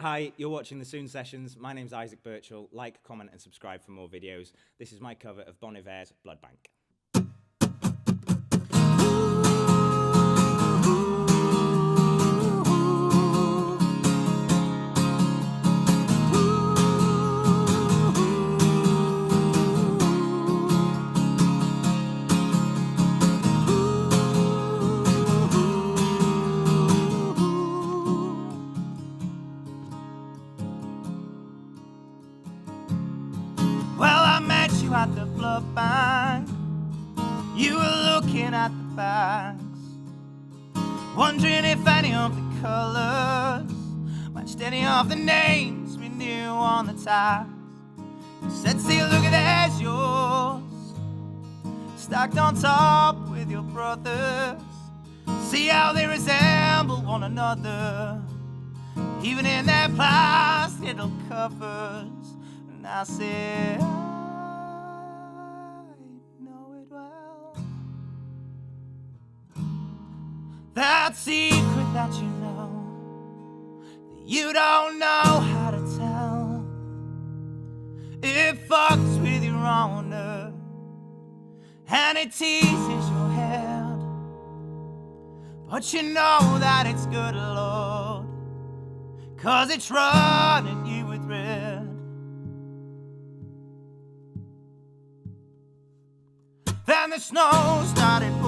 Hi, you're watching the Swn Sessions. My name's Isaac Birchall. Like, comment and subscribe for more videos. This is my cover of Bon Iver's Blood Bank. Well, I met you at the blood bank. You were looking at the bags, wondering if any of the colours matched any of the names we knew on the tags. You said, see, look at there's yours, stacked on top with your brothers. See how they resemble one another, even in their plastic little covers. And I said, I know it well. That secret that you know, that you don't know how to tell, it fucks with your honor and it teases your head. But you know that it's good, Lord, 'cause it's running you with red. Then the snow started